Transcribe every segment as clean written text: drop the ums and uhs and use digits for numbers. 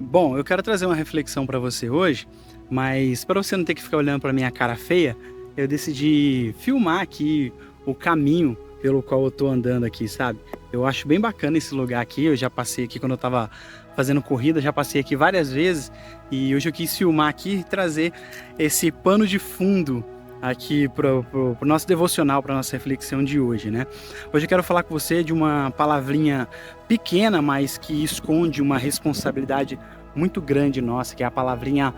Bom, eu quero trazer uma reflexão para você hoje, mas para você não ter que ficar olhando para minha cara feia, eu decidi filmar aqui o caminho pelo qual eu tô andando aqui, sabe? Eu acho bem bacana esse lugar aqui. Eu já passei aqui quando eu tava fazendo corrida, já passei aqui várias vezes e hoje eu quis filmar aqui e trazer esse pano de fundo aqui pro nosso devocional, para nossa reflexão de hoje, né? Hoje eu quero falar com você de uma palavrinha pequena, mas que esconde uma responsabilidade muito grande nossa, que é a palavrinha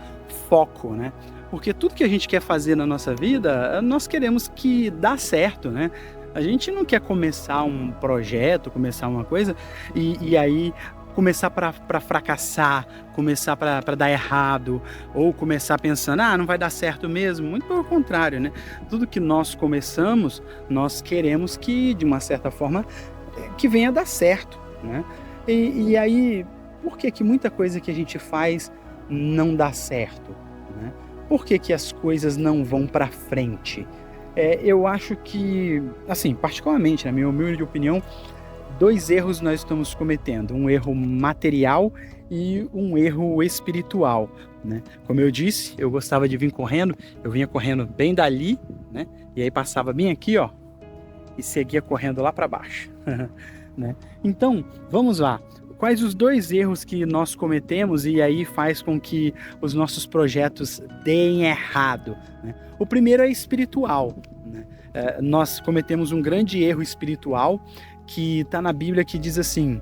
foco, né? Porque tudo que a gente quer fazer na nossa vida, nós queremos que dá certo, né? A gente não quer começar um projeto, começar uma coisa e aí começar para fracassar, começar para dar errado, ou começar pensando, não vai dar certo mesmo. Muito pelo contrário, né? Tudo que nós começamos, nós queremos que, de uma certa forma, que venha a dar certo, né? E aí, por que que muita coisa que a gente faz não dá certo, né? Por que que as coisas não vão para frente? Eu acho que, assim, particularmente, na minha humilde opinião, dois erros nós estamos cometendo: um erro material e um erro espiritual, né? Como eu disse, eu gostava de vir correndo, eu vinha correndo bem dali, né? E aí passava bem aqui, ó, e seguia correndo lá para baixo, né? Então, vamos lá. Quais os dois erros que nós cometemos e aí faz com que os nossos projetos deem errado, né? O primeiro é espiritual, né? Nós cometemos um grande erro espiritual que está na Bíblia, que diz assim: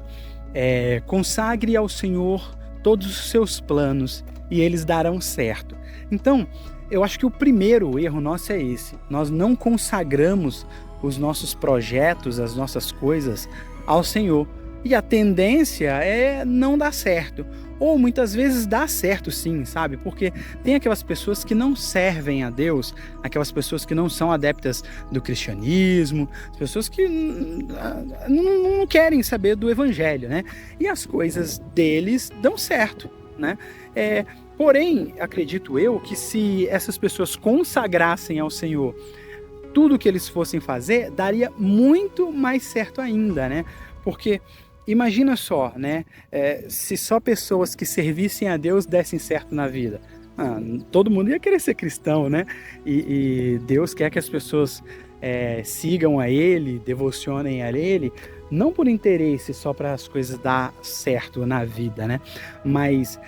consagre ao Senhor todos os seus planos e eles darão certo. Então, eu acho que o primeiro erro nosso é esse: nós não consagramos os nossos projetos, as nossas coisas ao Senhor. E a tendência é não dar certo. Ou muitas vezes dá certo sim, sabe? Porque tem aquelas pessoas que não servem a Deus, aquelas pessoas que não são adeptas do cristianismo, pessoas que não querem saber do evangelho, né? E as coisas deles dão certo, né? Porém, acredito eu que se essas pessoas consagrassem ao Senhor tudo que eles fossem fazer, daria muito mais certo ainda, né? Porque imagina só, né? Se só pessoas que servissem a Deus dessem certo na vida. Todo mundo ia querer ser cristão, né? E Deus quer que as pessoas sigam a Ele, devocionem a Ele, não por interesse, só para as coisas dar certo na vida, né? Mas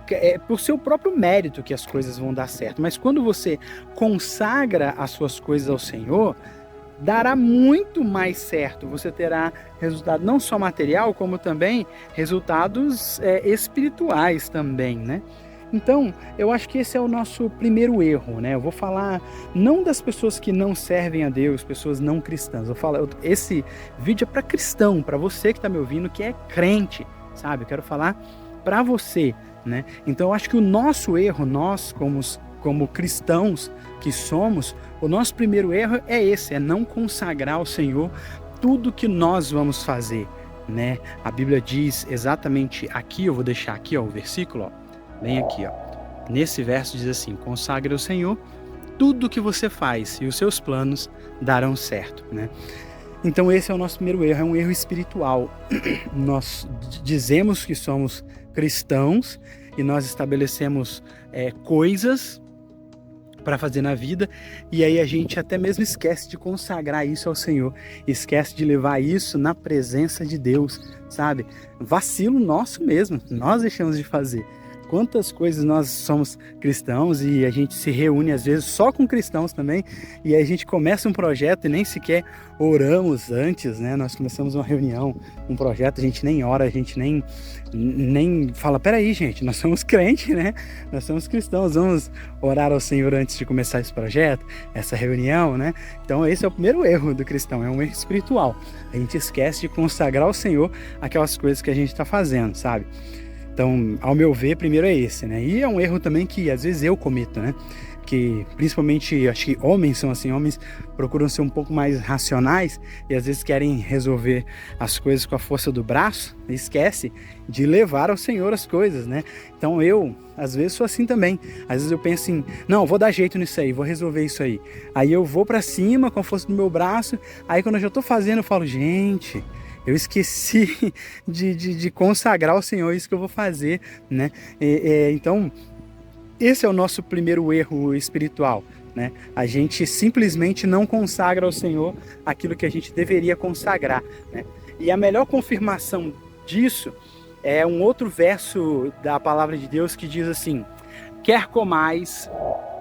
é por seu próprio mérito que as coisas vão dar certo. Mas quando você consagra as suas coisas ao Senhor, dará muito mais certo. Você terá resultado não só material, como também resultados espirituais também, né? Então, eu acho que esse é o nosso primeiro erro, né? Eu vou falar não das pessoas que não servem a Deus, pessoas não cristãs. Esse vídeo é para cristão, para você que está me ouvindo, que é crente, sabe? Eu quero falar para você, né? Então, eu acho que o nosso erro, nós como cristãos que somos, o nosso primeiro erro é esse: é não consagrar ao Senhor tudo que nós vamos fazer, né? A Bíblia diz exatamente aqui, eu vou deixar aqui, ó, o versículo, ó, bem aqui, ó. Nesse verso diz assim: consagre ao Senhor tudo que você faz e os seus planos darão certo, né? Então esse é o nosso primeiro erro, é um erro espiritual. Nós dizemos que somos cristãos e nós estabelecemos coisas para fazer na vida, e aí a gente até mesmo esquece de consagrar isso ao Senhor, esquece de levar isso na presença de Deus, sabe? Vacilo nosso mesmo, nós deixamos de fazer. Quantas coisas nós somos cristãos e a gente se reúne às vezes só com cristãos também, e aí a gente começa um projeto e nem sequer oramos antes, né? Nós começamos uma reunião, um projeto, a gente nem ora, a gente nem fala: peraí, gente, nós somos crentes, né? Nós somos cristãos, vamos orar ao Senhor antes de começar esse projeto, essa reunião, né? Então esse é o primeiro erro do cristão, é um erro espiritual. A gente esquece de consagrar ao Senhor aquelas coisas que a gente está fazendo, sabe? Então, ao meu ver, primeiro é esse, né? E é um erro também que às vezes eu cometo, né? Que principalmente, acho que homens são assim, homens procuram ser um pouco mais racionais e às vezes querem resolver as coisas com a força do braço e esquece de levar ao Senhor as coisas, né? Então eu, às vezes, sou assim também. Às vezes eu penso assim: não, vou dar jeito nisso aí, vou resolver isso aí. Aí eu vou pra cima com a força do meu braço, aí quando eu já tô fazendo, eu falo: gente, Eu esqueci de consagrar ao Senhor isso que eu vou fazer, né? Então, esse é o nosso primeiro erro espiritual, né? A gente simplesmente não consagra ao Senhor aquilo que a gente deveria consagrar, né? E a melhor confirmação disso é um outro verso da palavra de Deus que diz assim: quer comais,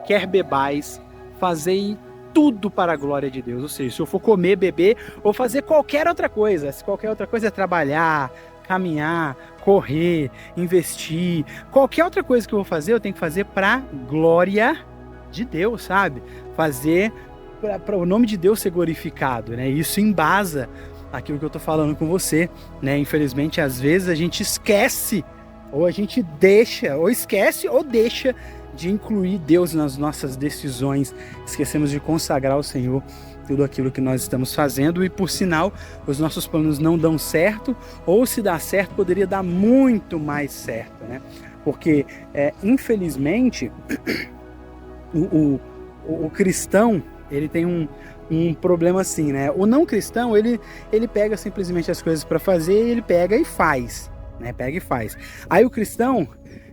quer bebais, fazei tudo para a glória de Deus. Ou seja, se eu for comer, beber ou fazer qualquer outra coisa, se qualquer outra coisa é trabalhar, caminhar, correr, investir, qualquer outra coisa que eu vou fazer, eu tenho que fazer para a glória de Deus, sabe? Fazer para o nome de Deus ser glorificado, né? Isso embasa aquilo que eu tô falando com você, né? Infelizmente, às vezes a gente esquece, ou a gente deixa, ou esquece ou deixa de incluir Deus nas nossas decisões. Esquecemos de consagrar ao Senhor tudo aquilo que nós estamos fazendo e, por sinal, os nossos planos não dão certo, ou se dá certo, poderia dar muito mais certo, né? Porque, infelizmente, o cristão, ele tem um problema assim, né? O não cristão, ele pega simplesmente as coisas para fazer, ele pega e faz, né? Pega e faz. Aí o cristão,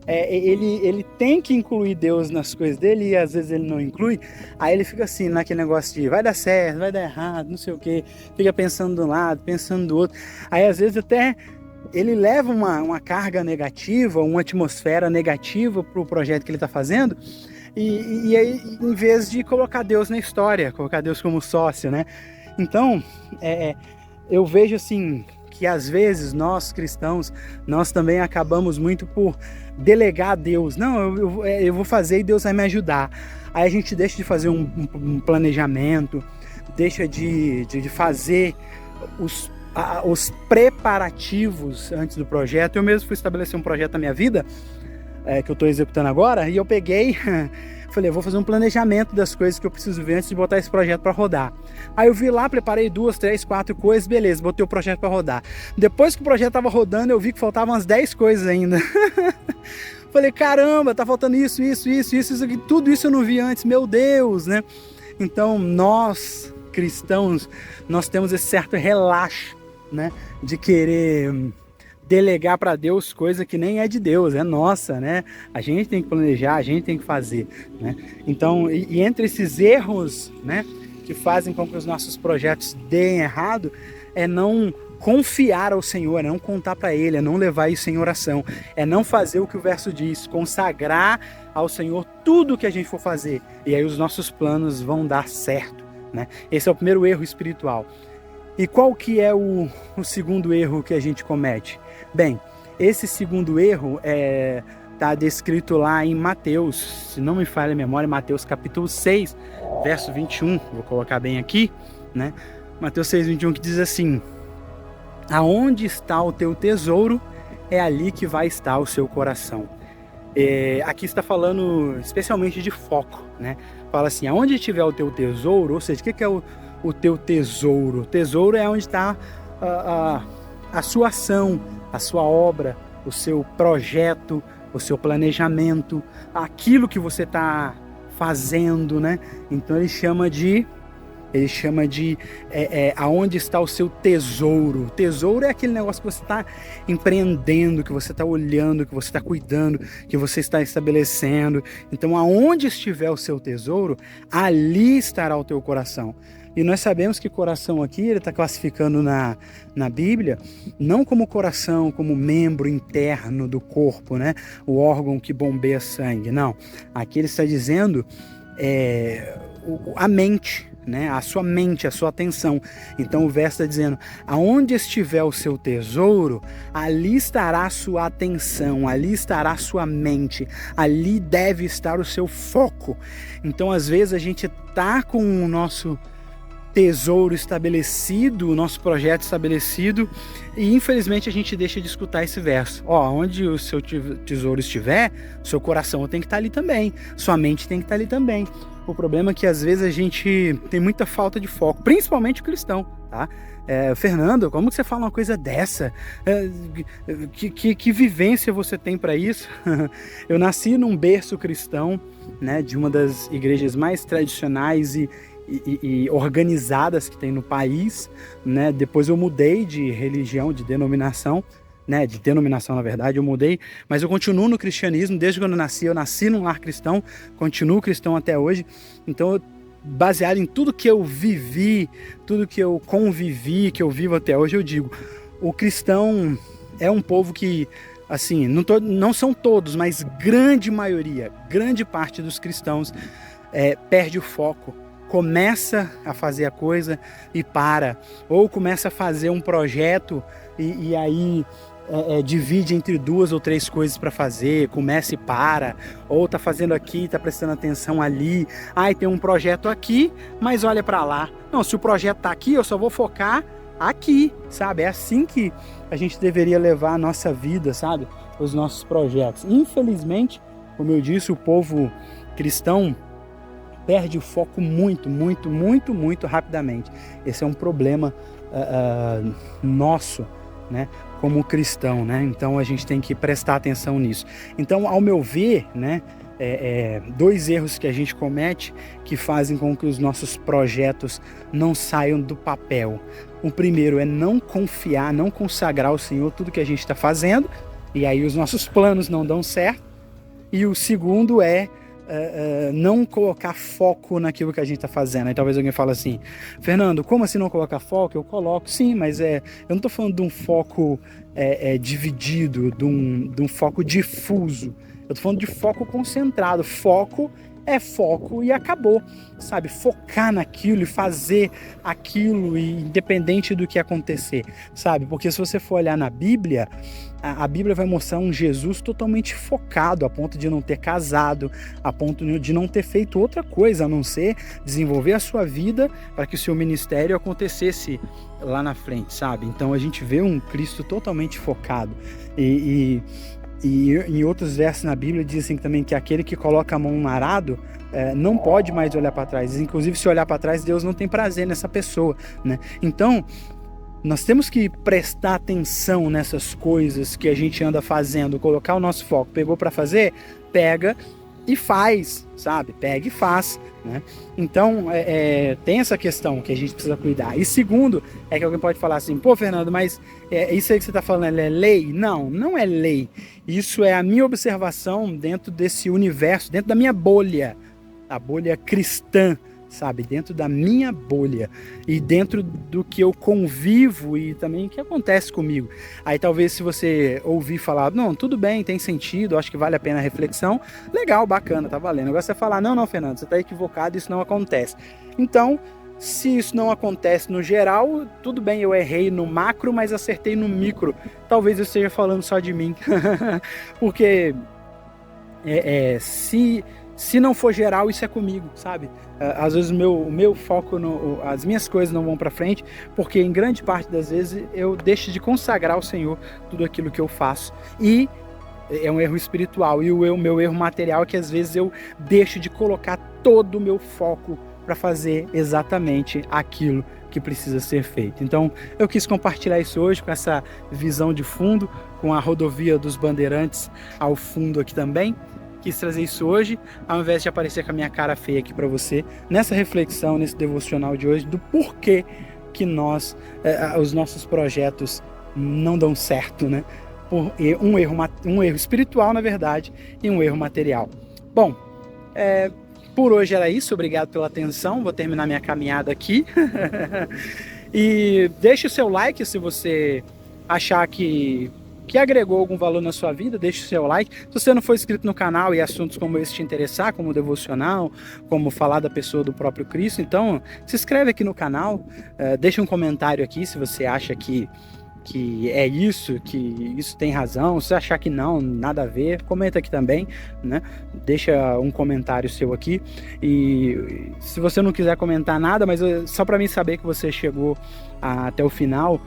ele tem que incluir Deus nas coisas dele e às vezes ele não inclui. Aí ele fica assim, naquele negócio de vai dar certo, vai dar errado, não sei o quê. Fica pensando de um lado, pensando do outro. Aí às vezes até ele leva uma carga negativa, uma atmosfera negativa para o projeto que ele está fazendo. E aí, em vez de colocar Deus na história, colocar Deus como sócio, né? Então, eu vejo assim que às vezes nós cristãos, nós também acabamos muito por delegar a Deus. Não, eu vou fazer e Deus vai me ajudar. Aí a gente deixa de fazer um planejamento, deixa de fazer os preparativos antes do projeto. Eu mesmo fui estabelecer um projeto na minha vida, que eu estou executando agora, e eu peguei, falei, eu vou fazer um planejamento das coisas que eu preciso ver antes de botar esse projeto para rodar. Aí eu vi lá, preparei 2, 3, 4 coisas, beleza, botei o projeto para rodar. Depois que o projeto estava rodando, eu vi que faltavam umas 10 coisas ainda. Falei, caramba, tá faltando isso aqui, tudo isso eu não vi antes, meu Deus, né? Então nós, cristãos, nós temos esse certo relaxo, né, de querer delegar para Deus coisa que nem é de Deus, é nossa, né? A gente tem que planejar, a gente tem que fazer, né? Então, e entre esses erros, né, que fazem com que os nossos projetos deem errado, é não confiar ao Senhor, é não contar para Ele, é não levar isso em oração, é não fazer o que o verso diz, consagrar ao Senhor tudo o que a gente for fazer, e aí os nossos planos vão dar certo, né? Esse é o primeiro erro espiritual. E qual que é o segundo erro que a gente comete? Bem, esse segundo erro está descrito lá em Mateus, se não me falha a memória, Mateus capítulo 6, verso 21, vou colocar bem aqui, né? Mateus 6, 21, que diz assim: aonde está o teu tesouro, é ali que vai estar o seu coração. Aqui está falando especialmente de foco, né? Fala assim, aonde estiver o teu tesouro, ou seja, o que é o teu tesouro? O tesouro é onde está a sua ação, a sua obra, o seu projeto, o seu planejamento, aquilo que você está fazendo, né? Então ele chama de aonde está o seu tesouro. Tesouro é aquele negócio que você está empreendendo, que você está olhando, que você está cuidando, que você está estabelecendo. Então aonde estiver o seu tesouro, ali estará o teu coração. E nós sabemos que coração aqui, ele está classificando na Bíblia, não como coração, como membro interno do corpo, né? O órgão que bombeia sangue, não. Aqui ele está dizendo a mente, né? A sua mente, a sua atenção. Então o verso está dizendo, aonde estiver o seu tesouro, ali estará a sua atenção, ali estará a sua mente, ali deve estar o seu foco. Então às vezes a gente está com o nosso tesouro estabelecido, o nosso projeto estabelecido, e infelizmente a gente deixa de escutar esse verso. Onde o seu tesouro estiver, o seu coração tem que estar ali também, sua mente tem que estar ali também. O problema é que às vezes a gente tem muita falta de foco, principalmente o cristão, tá? Fernando, como que você fala uma coisa dessa? Que vivência você tem para isso? Eu nasci num berço cristão, né, de uma das igrejas mais tradicionais e e organizadas que tem no país, né? Depois eu mudei de religião, de denominação, né? De denominação, na verdade, eu mudei, mas eu continuo no cristianismo. Desde quando eu nasci num lar cristão, continuo cristão até hoje. Então, baseado em tudo que eu vivi, tudo que eu convivi, que eu vivo até hoje, eu digo, o cristão é um povo que, assim, não são todos, mas grande maioria, grande parte dos cristãos perde o foco, começa a fazer a coisa e para, ou começa a fazer um projeto e aí divide entre 2 ou 3 coisas para fazer, começa e para, ou tá fazendo aqui, tá prestando atenção ali, tem um projeto aqui, mas olha para lá. Não, se o projeto tá aqui, eu só vou focar aqui, sabe? É assim que a gente deveria levar a nossa vida, sabe? Os nossos projetos. Infelizmente, como eu disse, o povo cristão perde o foco muito rapidamente. Esse é um problema nosso, né, como cristão, né? Então a gente tem que prestar atenção nisso. Então, ao meu ver, né, 2 erros que a gente comete que fazem com que os nossos projetos não saiam do papel. O primeiro é não confiar, não consagrar ao Senhor tudo que a gente está fazendo, e aí os nossos planos não dão certo. E o segundo é não colocar foco naquilo que a gente está fazendo. Aí talvez alguém fale assim, Fernando, como assim não colocar foco? Eu coloco, sim, mas eu não estou falando de um foco dividido, de um foco difuso. Eu estou falando de foco concentrado. Foco é foco e acabou, sabe? Focar naquilo e fazer aquilo, independente do que acontecer, sabe? Porque se você for olhar na Bíblia, a Bíblia vai mostrar um Jesus totalmente focado, a ponto de não ter casado, a ponto de não ter feito outra coisa, a não ser desenvolver a sua vida para que o seu ministério acontecesse lá na frente, sabe? Então a gente vê um Cristo totalmente focado. E em outros versos na Bíblia diz assim também que aquele que coloca a mão no arado não pode mais olhar para trás. Inclusive, se olhar para trás, Deus não tem prazer nessa pessoa, né? Então, nós temos que prestar atenção nessas coisas que a gente anda fazendo, colocar o nosso foco. Pegou para fazer? Pega e faz, sabe? Pega e faz, né? Então, tem essa questão que a gente precisa cuidar. E segundo, é que alguém pode falar assim, pô, Fernando, mas isso aí que você está falando é lei? Não, não é lei. Isso é a minha observação dentro desse universo, dentro da minha bolha, a bolha cristã, sabe? Dentro da minha bolha e dentro do que eu convivo e também o que acontece comigo. Aí talvez se você ouvir falar, não, tudo bem, tem sentido, acho que vale a pena a reflexão, legal, bacana, tá valendo. Agora você falar, não, Fernando, você tá equivocado, isso não acontece. Então, se isso não acontece no geral, tudo bem, eu errei no macro, mas acertei no micro. Talvez eu esteja falando só de mim. Porque se não for geral, isso é comigo, sabe? Às vezes o meu foco, as minhas coisas não vão para frente, porque em grande parte das vezes eu deixo de consagrar ao Senhor tudo aquilo que eu faço. E é um erro espiritual. E o meu erro material é que às vezes eu deixo de colocar todo o meu foco para fazer exatamente aquilo que precisa ser feito. Então, eu quis compartilhar isso hoje com essa visão de fundo, com a rodovia dos Bandeirantes ao fundo aqui também. Quis trazer isso hoje, ao invés de aparecer com a minha cara feia aqui para você, nessa reflexão, nesse devocional de hoje, do porquê que os nossos projetos não dão certo, né? Por um erro espiritual, na verdade, e um erro material. Bom, por hoje era isso, obrigado pela atenção, vou terminar minha caminhada aqui. E deixe o seu like se você achar que agregou algum valor na sua vida, deixe o seu like. Se você não for inscrito no canal e assuntos como esse te interessar, como devocional, como falar da pessoa do próprio Cristo, então se inscreve aqui no canal, deixa um comentário aqui se você acha que é isso, que isso tem razão. Se achar que não, nada a ver, comenta aqui também, né? Deixa um comentário seu aqui. E se você não quiser comentar nada, mas só para mim saber que você chegou até o final,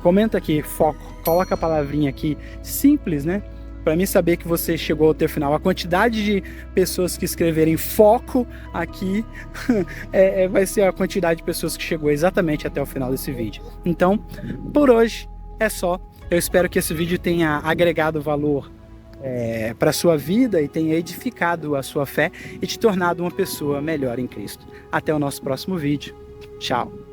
comenta aqui, foco, coloca a palavrinha aqui, simples, né? Para mim saber que você chegou até o final. A quantidade de pessoas que escreverem foco aqui vai ser a quantidade de pessoas que chegou exatamente até o final desse vídeo. Então, por hoje é só. Eu espero que esse vídeo tenha agregado valor para a sua vida e tenha edificado a sua fé e te tornado uma pessoa melhor em Cristo. Até o nosso próximo vídeo. Tchau!